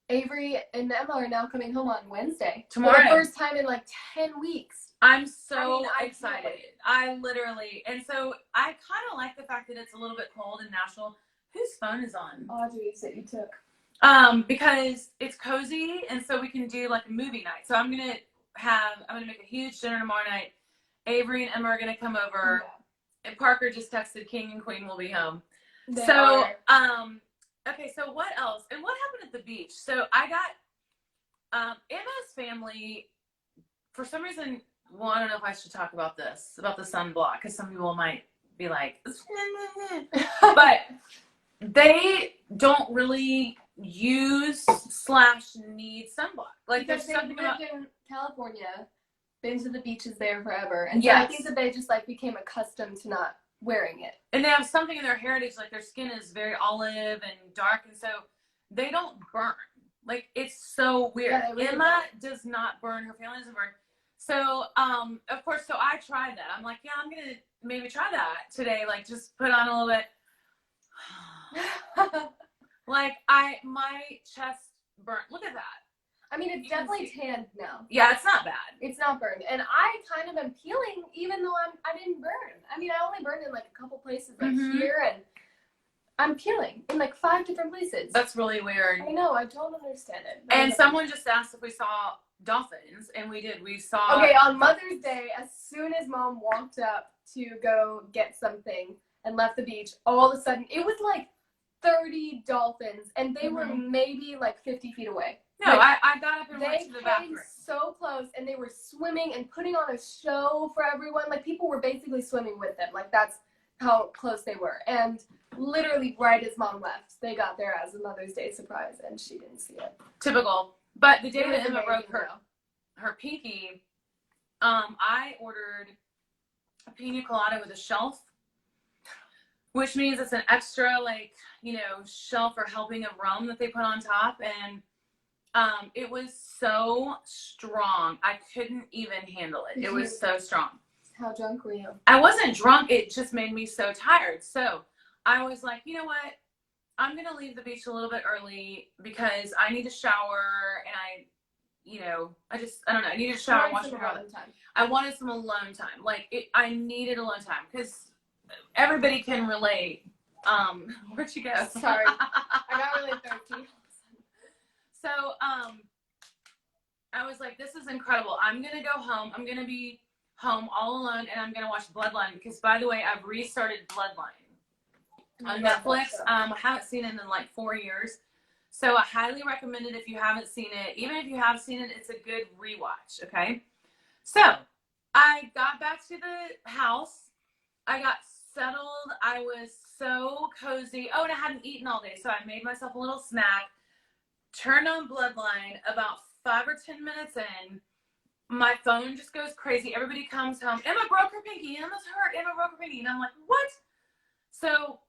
Avery and Emma are now coming home on Wednesday. Tomorrow. For the first time in like 10 weeks. I'm so I excited. I literally, and so I kind of like the fact that it's a little bit cold in Nashville. Whose phone is on? Audrey's that you took. Because it's cozy, and so we can do like a movie night. So I'm gonna make a huge dinner tomorrow night. Avery and Emma are gonna come over. Yeah. And Parker just texted King and Queen will be home. They so are. Okay, so what else? And what happened at the beach? So I got Emma's family, for some reason, well, I don't know if I should talk about this, about the sunblock, because some people might be like, but they don't really use/need sunblock. Like, because there's something about in California, been to the beaches there forever, and so I think that they just like became accustomed to not wearing it. And they have something in their heritage, like their skin is very olive and dark, and so they don't burn. Like, it's so weird. Yeah, really Emma does not burn. Her family doesn't burn. So, of course, so I tried that. I'm like, yeah, I'm going to maybe try that today. Like, just put on a little bit. Like, my chest burnt. Look at that. I mean, it's definitely tanned now. Yeah, it's not bad. It's not burned. And I kind of am peeling, even though I didn't burn. I mean, I only burned in like a couple places, like here, and I'm peeling in like 5 different places. That's really weird. I know. I don't understand it. And someone just asked if we saw dolphins, and we did. We saw. Okay, on Mother's Day, as soon as Mom walked up to go get something and left the beach, all of a sudden, it was like 30 dolphins, and they were maybe like 50 feet away. No, like, I got up and went to the bathroom. They came so close, and they were swimming and putting on a show for everyone. Like, people were basically swimming with them. Like, that's how close they were. And literally right as Mom left, they got there as a Mother's Day surprise, and she didn't see it. Typical. But the day that Emma broke her pinky, I ordered a pina colada with a shelf, which means it's an extra, like, you know, shelf or helping of rum that they put on top. And it was so strong. I couldn't even handle it. It was so strong. How drunk were you? I wasn't drunk. It just made me so tired. So I was like, you know what? I'm going to leave the beach a little bit early because I need to shower, and I don't know. I needed to shower and wash my hair. I wanted some alone time. Like, I needed alone time because everybody can relate. Where'd you go? Sorry. I got really thirsty. So, I was like, this is incredible. I'm going to go home. I'm going to be home all alone, and I'm going to watch Bloodline because, by the way, I've restarted Bloodline on Netflix. I haven't seen it in like 4 years. So I highly recommend it if you haven't seen it. Even if you have seen it, it's a good rewatch, okay? So I got back to the house. I got settled. I was so cozy. Oh, and I hadn't eaten all day, so I made myself a little snack. Turned on Bloodline about 5 or 10 minutes in, my phone just goes crazy. Everybody comes home. Emma broke her pinky. Emma's hurt. Emma broke her pinky. And I'm like, what? So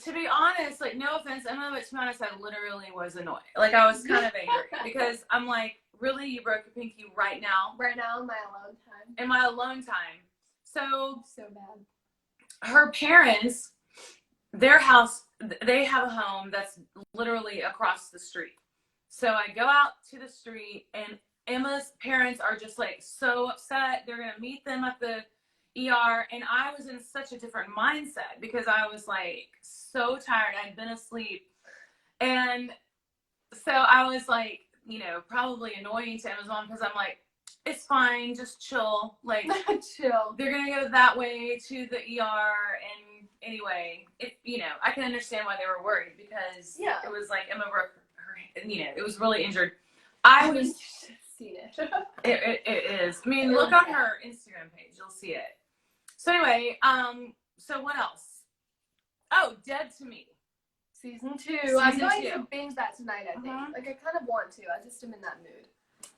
to be honest, like, no offense, Emma, but to be honest, I literally was annoyed. Like, I was kind of angry because I'm like, really, you broke your pinky right now? Right now in my alone time. In my alone time. So bad. Her parents, their house, they have a home that's literally across the street. So I go out to the street, and Emma's parents are just like so upset. They're going to meet them at the ER. And I was in such a different mindset because I was like so tired. I'd been asleep. And so I was like, you know, probably annoying to Emma's mom because I'm like, it's fine, just chill. Like, chill. They're going to go that way to the ER. And anyway, you know, I can understand why they were worried because it was like Emma broke her, you know, it was really injured. I was. You should have seen it. It is. I mean, look on her Instagram page. You'll see it. So anyway, so what else? Oh, Dead to Me. Season 2. I'm going to binge that tonight, I think. Like, I kind of want to. I just am in that mood.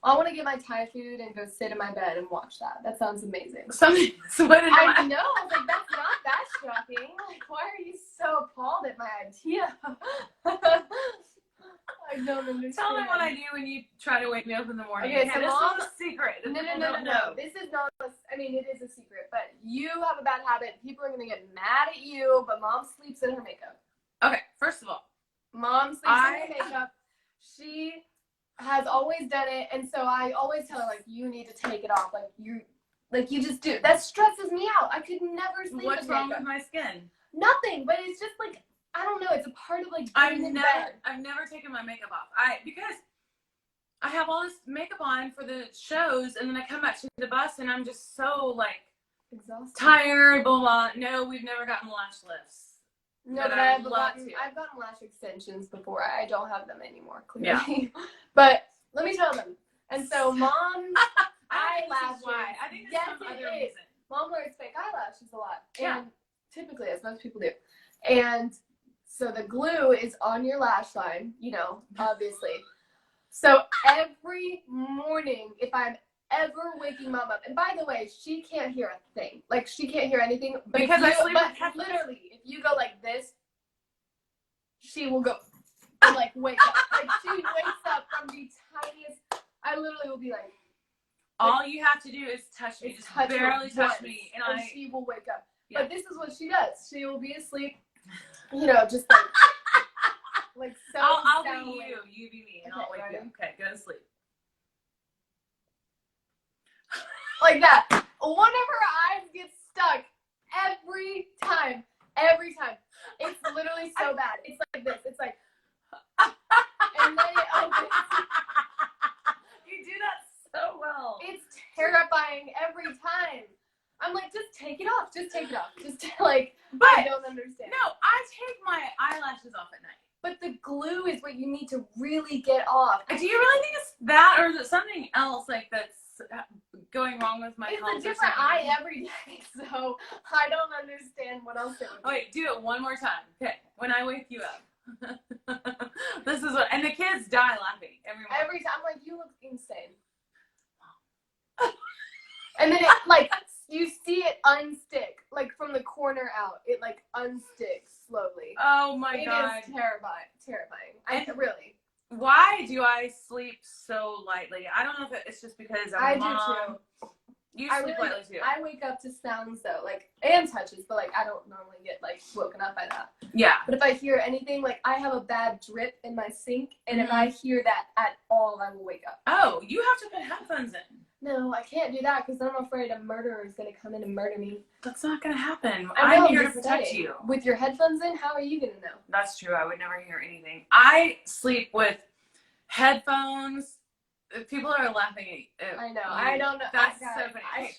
I want to get my Thai food and go sit in my bed and watch that. That sounds amazing. I know. I was like, that's not that shocking. Like, why are you so appalled at my idea? I don't understand. Tell them what I do when you try to wake me up in the morning. Okay, so this Mom, is a secret. No. This is not. I mean, it is a secret, but you have a bad habit. People are gonna get mad at you. But Mom sleeps in her makeup. Okay, first of all, Mom sleeps in her makeup. She has always done it, and so I always tell her, like, you need to take it off. Like you just do. That stresses me out. I could never sleep. What's wrong with my skin? Nothing, but it's just like, I don't know. It's a part of like getting in bed. I've never taken my makeup off. Because I have all this makeup on for the shows, and then I come back to the bus, and I'm just so like exhausted, tired, blah blah. No, we've never gotten lash lifts. No, but I've gotten lash extensions before. I don't have them anymore, clearly. Yeah. But let me tell them. And so Mom's eyelashes. Why? I think there's some other reason. Mom wears fake eyelashes a lot. Yeah. And typically, as most people do. And so the glue is on your lash line, you know, obviously. So every morning, if I'm ever waking Mom up, and by the way, she can't hear a thing. Like, she can't hear anything. But because I sleep with headphones. Literally, if you go like this, she will go and like wake up. Like, she wakes up from the tiniest. I literally will be like, all you have to do is touch me, just barely touch me, and she will wake up. Yeah. But this is what she does. She will be asleep, you know, just like so. I'll be you be me, and I'll wake you up. Okay, go to sleep. Like that. One of her eyes gets stuck every time. Every time. It's literally so bad. It's like this. It's like, and then it opens. You do that so well. It's terrifying every time. I'm like, just take it off. Just take it off. Just like, but I don't understand. No, I take my eyelashes off at night. But the glue is what you need to really get off. Do you really think it's that, or is it something else like that's going wrong with my health? It's a different eye every day, so I don't understand what else it would be. Wait, do it one more time. Okay, when I wake you up. This is what, and the kids die laughing every time. I'm like, you look insane. And then it, like, you see it unstick, like, from the corner out. It, like, unsticks slowly. Oh, my God. It is terrifying. Really. Why do I sleep so lightly? I don't know if it's just because I'm mom. I do, too. You sleep lightly, too. I wake up to sounds, though, like, and touches, but, like, I don't normally get, like, woken up by that. Yeah. But if I hear anything, like, I have a bad drip in my sink, and if I hear that at all, I will wake up. Oh, you have to put headphones in. No, I can't do that because then I'm afraid a murderer is going to come in and murder me. That's not going to happen. I'm here to protect you. With your headphones in, how are you going to know? That's true. I would never hear anything. I sleep with headphones. People are laughing at I know. I don't know. That's so funny.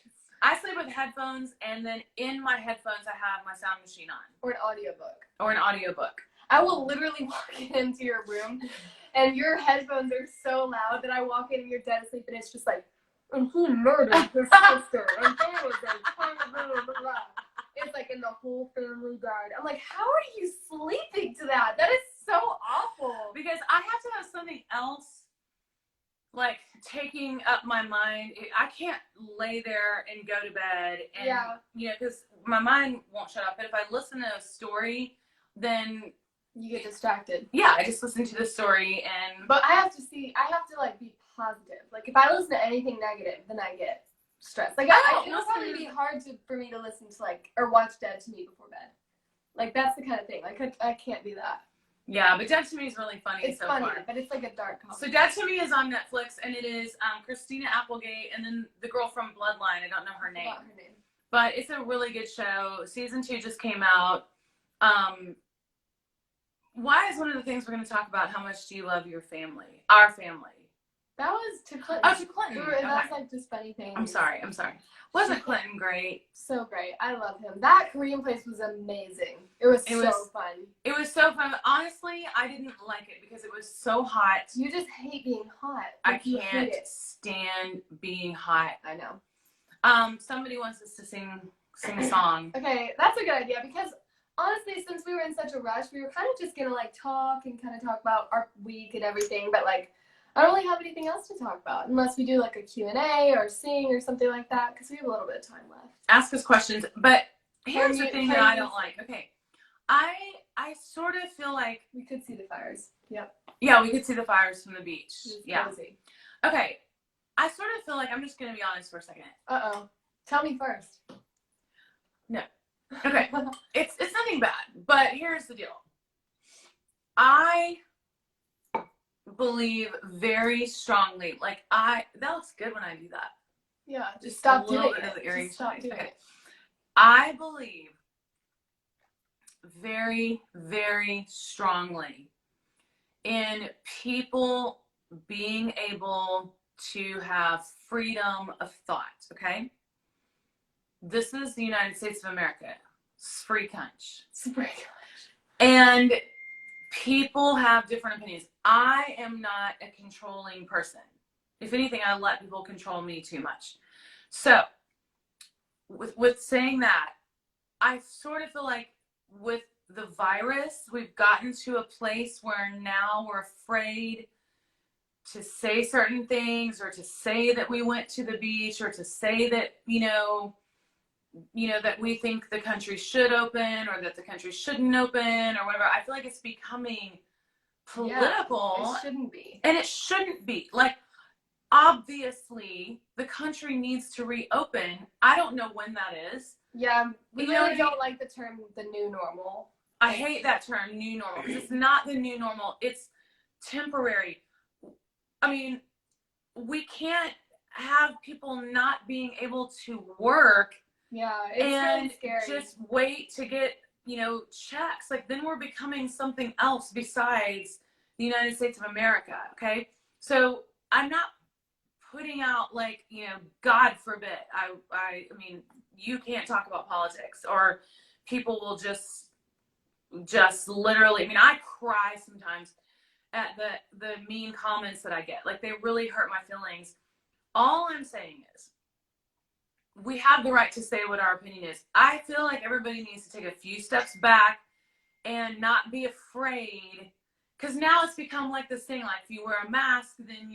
I sleep with headphones, and then in my headphones, I have my sound machine on. Or an audiobook. I will literally walk into your room, and your headphones are so loud that I walk in and you're dead asleep, and it's just like, and he murdered his sister, and there was a blah, blah, blah. It's like, and the whole family died. I'm like, how are you sleeping to that? That is so awful. Because I have to have something else, like taking up my mind. I can't lay there and go to bed and, Yeah. you know, because my mind won't shut up. But if I listen to a story, then You get distracted. yeah, I just listen to the story and. But I have to like be positive. Like if I listen to anything negative, then I get stressed. Like it'll probably be hard for me to listen to like or watch Dead to Me before bed. Like that's the kind of thing. Like I can't do that. Yeah, but Dead to Me is really funny. It's so funny, far. but it's like a dark comedy. So Dead to Me is on Netflix, and it is Christina Applegate and then the girl from Bloodline. I don't know her name. But it's a really good show. Season 2 just came out. Why is one of the things we're going to talk about how much do you love your family? Our family. That was to Clinton. Oh, to Clinton. Okay. That's like just funny thing. I'm sorry. Wasn't Clinton great? So great. I love him. That Korean place was amazing. It was so fun. It was so fun. Honestly, I didn't like it because it was so hot. You just hate being hot. Like, I can't stand being hot. I know. Somebody wants us to sing a song. Okay, that's a good idea because honestly, since we were in such a rush, we were kind of just gonna like talk about our week and everything, but like I don't really have anything else to talk about unless we do like a Q&A or sing or something like that because we have a little bit of time left. Ask us questions, but here's the thing that I don't like. Okay, I sort of feel like we could see the fires. Yep. Yeah, we could see the fires from the beach. Yeah. Cozy. Okay, I sort of feel like I'm just gonna be honest for a second. Tell me first. No. Okay. It's nothing bad, but here's the deal. I believe very strongly, like that looks good when I do that. Yeah, just stop doing it. Just stop doing it. I believe very, very strongly in people being able to have freedom of thought, okay? This is the United States of America. It's free country. And people have different opinions. I am not a controlling person. If anything, I let people control me too much. So, with saying that, I sort of feel like with the virus, we've gotten to a place where now we're afraid to say certain things or to say that we went to the beach or to say that, you know, that we think the country should open or that the country shouldn't open or whatever. I feel like it's becoming political. Yeah, it shouldn't be. And it shouldn't be. Like, obviously, the country needs to reopen. I don't know when that is. Yeah, we really don't like the term the new normal. I hate that term, new normal, because it's not the new normal. It's temporary. I mean, we can't have people not being able to work. Yeah, it's really scary. Just wait to get, checks. Like, then we're becoming something else besides the United States of America, okay? So I'm not putting out, like, God forbid. I mean, you can't talk about politics or people will just literally, I mean, I cry sometimes at the mean comments that I get. Like, they really hurt my feelings. All I'm saying is, we have the right to say what our opinion is. I feel like everybody needs to take a few steps back and not be afraid, because now it's become like this thing, like if you wear a mask, then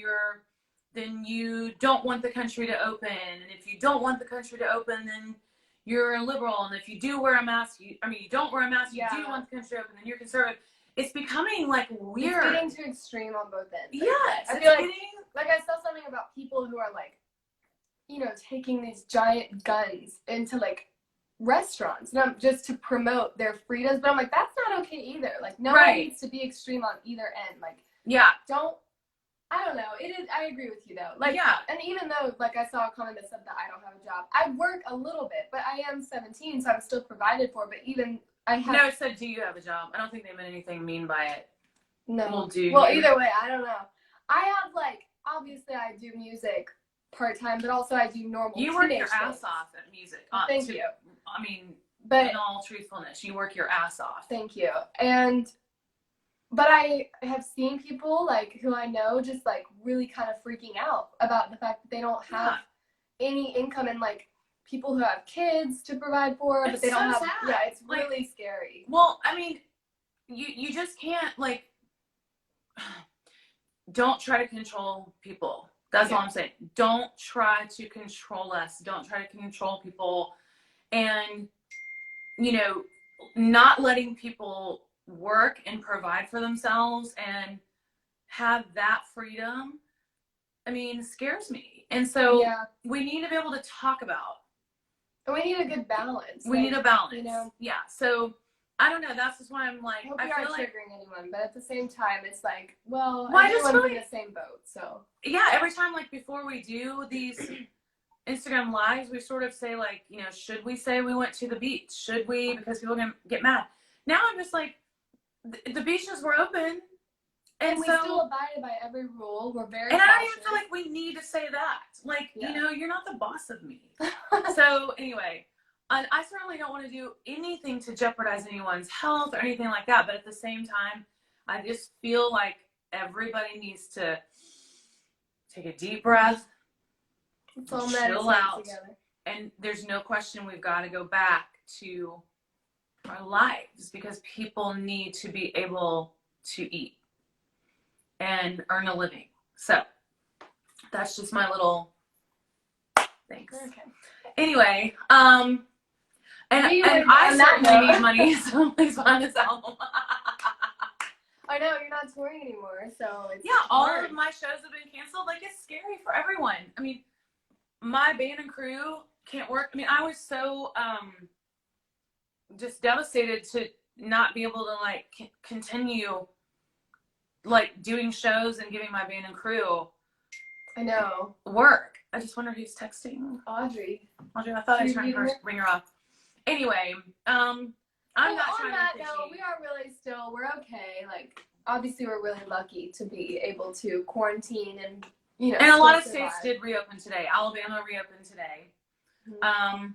you don't want the country to open, and if you don't want the country to open, then you're a liberal, and if you do wear a mask, you don't wear a mask, you do want the country to open, then you're conservative. It's becoming like weird. It's getting too extreme on both ends. Yes, I feel like I saw something about people who are like, taking these giant guns into like restaurants, just to promote their freedoms. But I'm like, that's not okay either. Like, no one needs to be extreme on either end. Like, I don't know. I agree with you though. Like, and even though, like, I saw a comment that said that I don't have a job, I work a little bit, but I am 17, so I'm still provided for. But even I have. No, it said, do you have a job? I don't think they meant anything mean by it. No. Well, either way, I don't know. I have, like, obviously I do music part-time, but also I do normal. You work your ass off at music. Thank you. I mean, but in all truthfulness, you work your ass off. Thank you. But I have seen people, like, who I know just, like, really kind of freaking out about the fact that they don't have any income, and, like, people who have kids to provide for, but they don't have. Sad. Yeah, it's really scary. Well, I mean, you just can't, like, don't try to control people. That's all I'm saying. Don't try to control us. Don't try to control people. And, not letting people work and provide for themselves and have that freedom, scares me. And so we need to be able to talk about. And we need a good balance. We need a balance. Yeah. So I don't know. That's just why I'm like, I hope we aren't triggering anyone, but at the same time, it's like, well, I everyone's just feel in the same boat. So yeah, every time, like before we do these Instagram lives, we sort of say like, should we say we went to the beach? Should we? Because people can get mad. Now I'm just like, the beaches were open. And we still abided by every rule. We're very cautious. I don't even feel like we need to say that. Like, you're not the boss of me. So anyway, I certainly don't want to do anything to jeopardize anyone's health or anything like that. But at the same time, I just feel like everybody needs to take a deep breath, chill out. Together. And there's no question we've got to go back to our lives because people need to be able to eat and earn a living. So that's just my little thanks. Okay. Anyway, and I certainly need money, so please buy this album. I know you're not touring anymore, so it's all hard. of my shows have been canceled. Like, it's scary for everyone. My band and crew can't work. I was so just devastated to not be able to like continue like doing shows and giving my band and crew work. I just wonder who's texting. Audrey, I thought I turned her ring her off. Anyway, I'm not trying to be no, we are really still, we're okay. Like, obviously we're really lucky to be able to quarantine and, and a lot of states did reopen today. Alabama reopened today. Mm-hmm.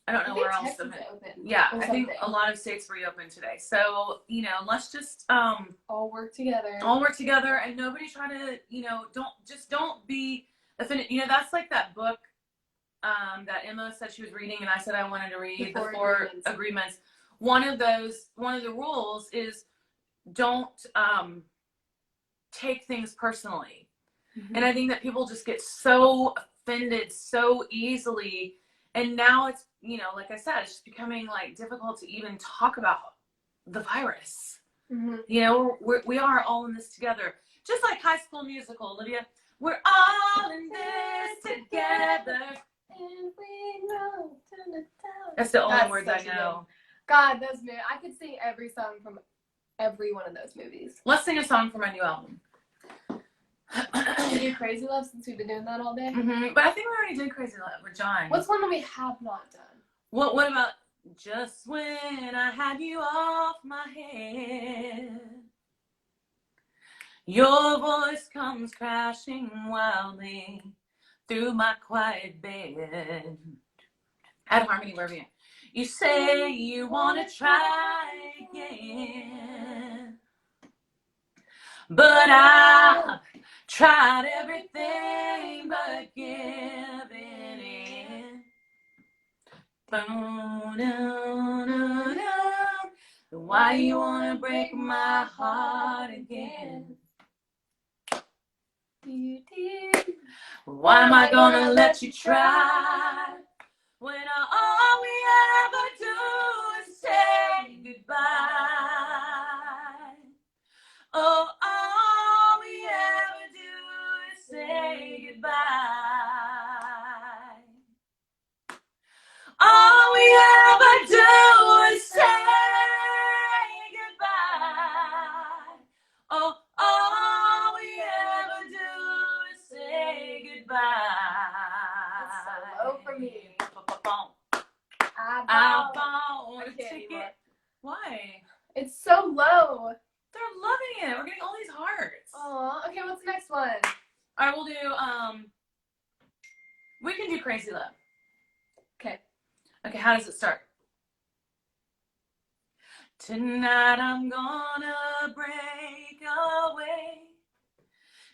I don't know where else. I think a lot of states reopened today. So, let's just all work together. And nobody try to, don't be offended. That's like that book that Emma said she was reading and I said I wanted to read, the four agreements. One of the rules is don't take things personally. Mm-hmm. And I think that people just get so offended so easily. And now it's, like I said, it's just becoming like difficult to even talk about the virus. Mm-hmm. We are all in this together. Just like High School Musical, Olivia. We're all in this together. And we know. That's the only words I know. God, those movies. I could sing every song from every one of those movies. Let's sing a song for my new album. Can you do Crazy Love since we've been doing that all day? Mm-hmm. But I think we already did Crazy Love with John. What's one that we have not done? What about Just When I Had You Off My Head? Your voice comes crashing wildly through my quiet bed. Add harmony wherever you. You say you want to try again, but I've tried everything but giving in. Why you want to break my heart again? Why am I gonna let you try when all we ever do is say goodbye? Oh, all we ever do is say goodbye. All we ever do is say goodbye. Oh, all we ever do is say goodbye. It's so low for me. I bought a ticket. Why? It's so low. They're loving it. We're getting all these hearts. Aw. Okay, what's the next one? All right, we'll do, we can do Crazy Love. Okay, how does it start? Tonight I'm gonna break away.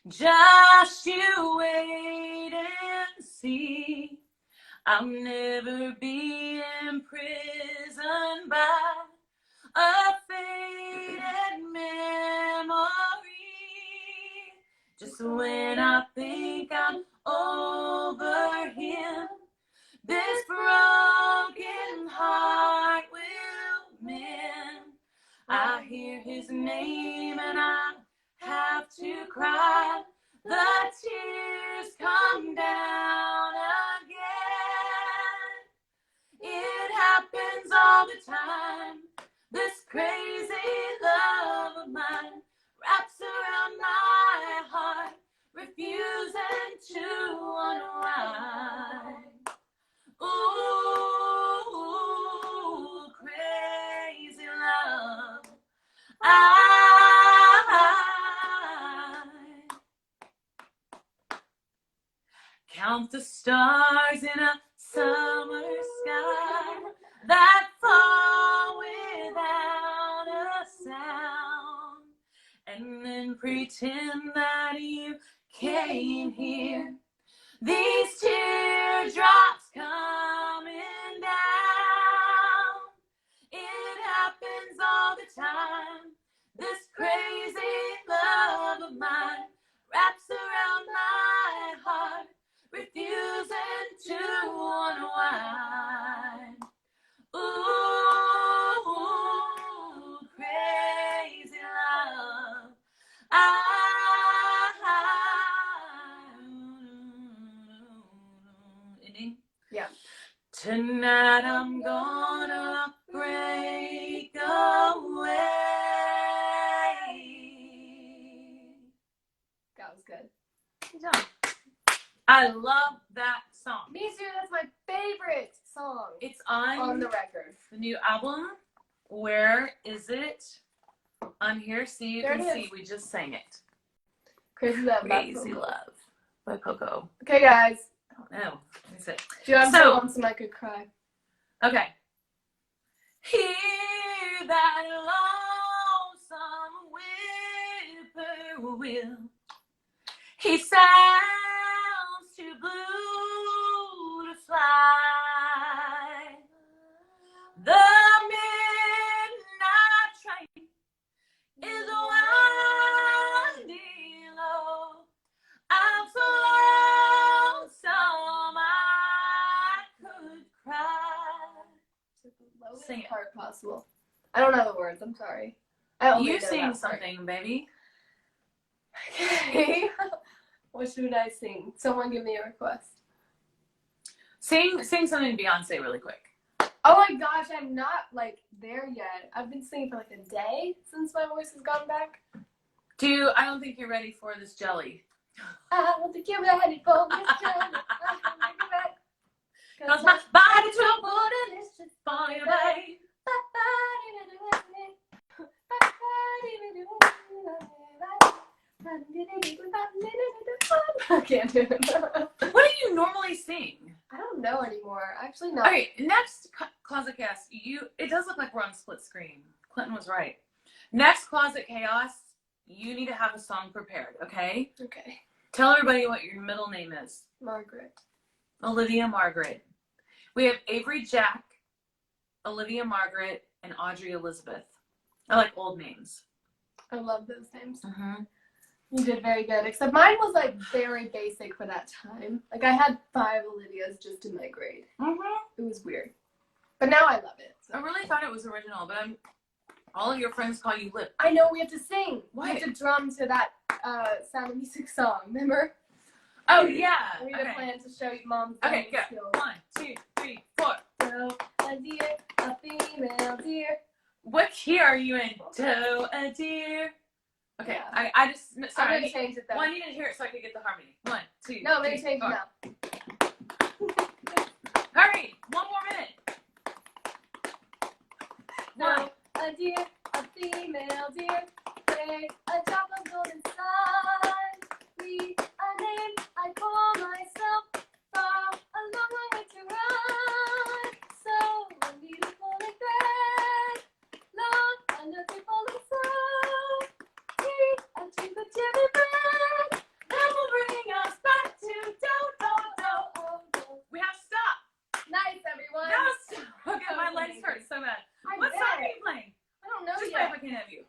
Just you wait and see. I'll never be imprisoned by a faded memory. Just Just when I think I'm over him, this broken heart will mend. I hear his name and I have to cry. The tears come down again. It happens all the time. This crazy love of mine wraps around my heart, refusing to unwind. Ooh, crazy love. I count the stars in a summer sky that fall without a sound, and then pretend that you came here. These teardrops coming down. It happens all the time. This crazy love of mine wraps around my heart, refusing to unwind. Ooh, crazy love. Ending? Yeah. Tonight I'm gonna break away. That was good. Good job. I love that song. Me too. That's my favorite song. It's on the record. the new album. Where is it? On here. See, you There can it see is. we just sang it. Crazy Love. Crazy Love by Coco. Okay, guys. I don't know. Let me see. Do you have So- some once I could cry? Okay. Hear that lonesome whippoorwill. He sounds too blue to fly. The midnight train is winding low. I'm so lonesome I could cry. Sing it. Part possible. I don't know the words. I'm sorry. I only You know sing that part. something, baby. Okay. What should I sing? Someone give me a request. Sing something Beyonce really quick. Oh my gosh, I'm not like there yet. I've been singing for like a day since my voice has gone back. I don't think you're ready for this jelly. I don't think you're ready for this journey. I can make it back. Cause my body troubled and it's just for you, babe. I can't do it. What do you normally sing? I don't know anymore. Actually, no. Okay, next Closet Chaos. It does look like we're on split screen. Clinton was right. Next Closet Chaos, you need to have a song prepared, okay? Okay. Tell everybody what your middle name is. Margaret. Olivia Margaret. We have Avery Jack, Olivia Margaret, and Audrey Elizabeth. I like old names. I love those names. Mm-hmm. You did very good. Except mine was like very basic for that time. Like I had 5 Olivias just in my grade. Mm-hmm. It was weird. But now I love it. So. I really thought it was original, but all of your friends call you Lip. I know we have to sing. What? We have to drum to that Sound of Music song. Remember? Oh, yeah. We had a plan to show you mom's Okay, go. skills. 1, 2, 3, 4. So, a deer, a female deer. What key are you in? Do a deer. Okay, Yeah. I just I'm sorry. gonna change it though. Well, I need to hear it so I can get the harmony. 1, 2. No, I'm gonna 3, change it 4. now. Hurry! 1 more minute. So, a deer, a female deer. Say a drop of golden sun. Me, a name I call myself. Far, a long, long way to run. So beautiful like thread. Long, unnoticeable like soul. Tea, a drink of cherry bread. That will bring us back to do. We have to stop. Nice, everyone. No, stop. Okay, my legs hurt so bad. I What bet. song are you playing? I don't know Just yet. play if I can have you.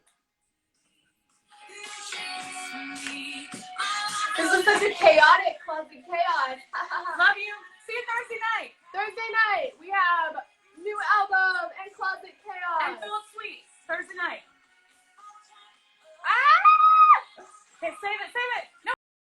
such a chaotic closet chaos. Love you. See you Thursday night. Thursday night, we have new album and closet chaos. And full of sweets. Thursday night. Ah! Okay, save it. No.